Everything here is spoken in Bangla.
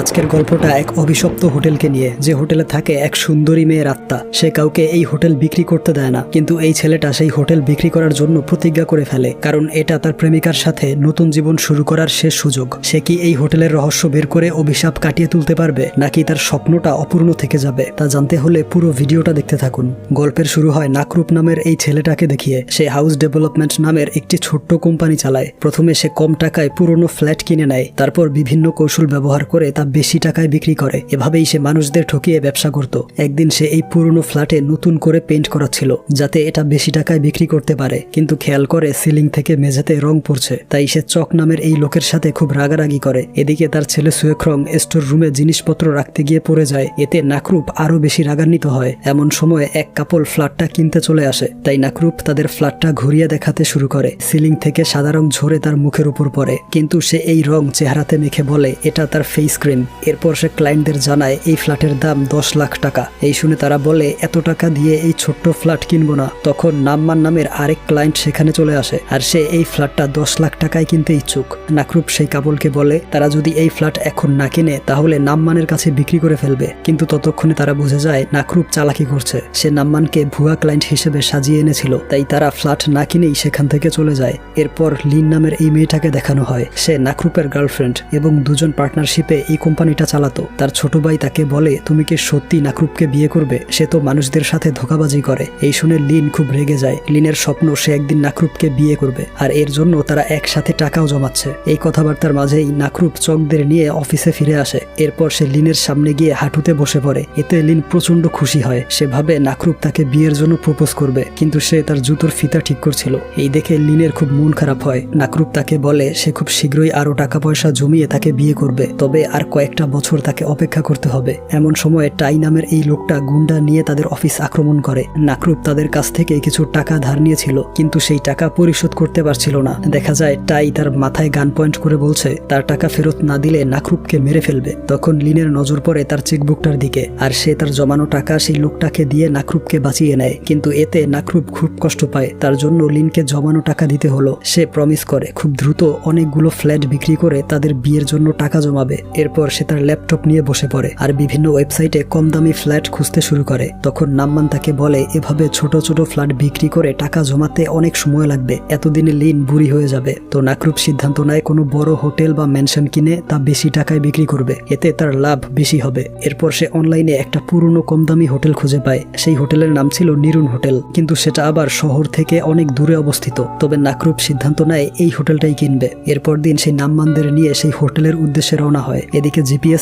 আজকের গল্পটা এক অভিশপ্ত হোটেলকে নিয়ে, যে হোটেলে থাকে এক সুন্দরী মেয়ের আত্মা। সে কাউকে এই হোটেল বিক্রি করতে দেয় না, কিন্তু এই ছেলেটা সেই হোটেল বিক্রি করার জন্য প্রতিজ্ঞা করে ফেলে, কারণ এটা তার প্রেমিকার সাথে নতুন জীবন শুরু করার শেষ সুযোগ। সে কি এই হোটেলের রহস্য বের করে অভিশাপ কাটিয়ে তুলতে পারবে, নাকি তার স্বপ্নটা অপূর্ণ থেকে যাবে? তা জানতে হলে পুরো ভিডিওটা দেখতে থাকুন। গল্পের শুরু হয় নাকরূপ নামের এই ছেলেটাকে দেখিয়ে। সে হাউস ডেভেলপমেন্ট নামের একটি ছোট্ট কোম্পানি চালায়। প্রথমে সে কম টাকায় পুরনো ফ্ল্যাট কিনে নেয়, তারপর বিভিন্ন কৌশল ব্যবহার করে তা বেশি টাকায় বিক্রি করে। এভাবেই সে মানুষদের ঠকিয়ে ব্যবসা করত। একদিন সে এই পুরনো ফ্ল্যাটে নতুন করে পেইন্ট করাচ্ছিল, যাতে এটা বেশি টাকায় বিক্রি করতে পারে, কিন্তু খেয়াল করে সিলিং থেকে মেঝেতে রং পড়ছে। তাই সে চক নামের এই লোকের সাথে খুব রাগারাগি করে। এদিকে তার ছেলে সুয়েখ্রং স্টোর রুমে জিনিসপত্র রাখতে গিয়ে পড়ে যায়। এতে নাকরূপ আরো বেশি রাগান্বিত হয়। এমন সময় এক কাপল ফ্ল্যাটটা কিনতে চলে আসে। তাই নাকরূপ তাদের ফ্ল্যাটটা ঘুরিয়ে দেখাতে শুরু করে। সিলিং থেকে সাদা রং ঝরে তার মুখের উপর পড়ে, কিন্তু সে এই রং চেহারাতে মেখে বলে এটা তার ফেস ক্রিম। এরপর সে ক্লায়েন্টদের জানায় এই ফ্ল্যাটের দাম 10 লাখ টাকা। এই শুনে তারা বলে এত টাকা দিয়ে এই ছোট্ট ফ্ল্যাট কিনবো না। তখন নাম্মান নামের আরেক ক্লায়েন্ট সেখানে চলে আসে, আর সে এই ফ্ল্যাটটা 10 লাখ টাকায় কিনতে ইচ্ছুক। নাকরূপ সেই কাপলকে বলে তারা যদি এই ফ্ল্যাট এখন না কিনে তাহলে নাম্মানের কাছে বিক্রি করে ফেলবে, কিন্তু ততক্ষণে তারা বুঝে যায় নাকরূপ চালাকি করছে। সে নাম্মানকে ভুয়া ক্লায়েন্ট হিসেবে সাজিয়ে এনেছিল, তাই তারা ফ্ল্যাট না কিনেই সেখান থেকে চলে যায়। এরপর লিন নামের এই মেয়েটাকে দেখানো হয়। সে নাকরূপের গার্লফ্রেন্ড এবং দুজন পার্টনারশিপে এই কোম্পানিটা চালাতো। তার ছোট ভাই তাকে বলে তুমি কি সত্যি নাকরূপকে বিয়ে করবে? সে তো মানুষদের সাথে ধোঁকাবাজি করে। এই শুনে লিন খুব রেগে যায়। লিনের স্বপ্ন সে একদিন নাকরূপকে বিয়ে করবে, আর এর জন্য তারা একসাথে টাকাও জমাচ্ছে। এই কথাবার্তার মাঝেই নাকরূপ চকদের নিয়ে অফিসে ফিরে আসে। এরপর সে লিনের সামনে গিয়ে হাঁটুতে বসে পড়ে। এতে লিন প্রচন্ড খুশি হয়। সে ভাবে নাকরূপ তাকে বিয়ের জন্য প্রপোজ করবে, কিন্তু সে তার জুতোর ফিতা ঠিক করছিল। এই দেখে লিনের খুব মন খারাপ হয়। নাকরূপ তাকে বলে সে খুব শীঘ্রই আরো টাকা পয়সা জমিয়ে তাকে বিয়ে করবে, তবে আর কয়েকটা বছর তাকে অপেক্ষা করতে হবে। এমন সময় টাই নামের এই লোকটা গুন্ডা নিয়ে তাদের অফিস আক্রমণ করে। নাকরূপ তাদের কাছ থেকে কিছু টাকা ধার নিয়েছিল, কিন্তু সেই টাকা পরিশোধ করতে পারছিল না। দেখা যায় টাই তার মাথায় গান পয়েন্ট করে বলছে তার টাকা ফেরত না দিলে নাকরূপকে মেরে ফেলবে। তখন লিনের নজর পড়ে তার চেকবুকটার দিকে, আর সে তার জমানো টাকা সেই লোকটাকে দিয়ে নাকরূপকে বাঁচিয়ে নেয়। কিন্তু এতে নাকরূপ খুব কষ্ট পায়। তার জন্য লিনকে জমানো টাকা দিতে হলো। সে প্রমিস করে খুব দ্রুত অনেকগুলো ফ্ল্যাট বিক্রি করে তাদের বিয়ের জন্য টাকা জমাবে। এরপর সে তার ল্যাপটপ নিয়ে বসে পড়ে আর বিভিন্ন ওয়েবসাইটে কম দামি ফ্ল্যাট খুঁজতে শুরু করে। তখন নাম্মান তাকে বলে এভাবে ছোট ছোট ফ্ল্যাট বিক্রি করে টাকা জমাতে অনেক সময় লাগবে, এতদিনে লিন বুড়ি হয়ে যাবে। তো নাকরূপ সিদ্ধান্ত নেয় কোনো বড় হোটেল বা ম্যানশন কিনে তা বেশি টাকায় বিক্রি করবে, এতে তার লাভ বেশি হবে। এরপর সে অনলাইনে একটা পুরনো কম দামি হোটেল খুঁজে পায়। সেই হোটেলের নাম ছিল নিরুন হোটেল, কিন্তু সেটা আবার শহর থেকে অনেক দূরে অবস্থিত। তবে নাকরূপ সিদ্ধান্ত নেয় এই হোটেলটাই কিনবে। এরপর দিন সেই নাম্মানদের নিয়ে সেই হোটেলের উদ্দেশ্যে রওনা হয়। এদিকে জিপিএস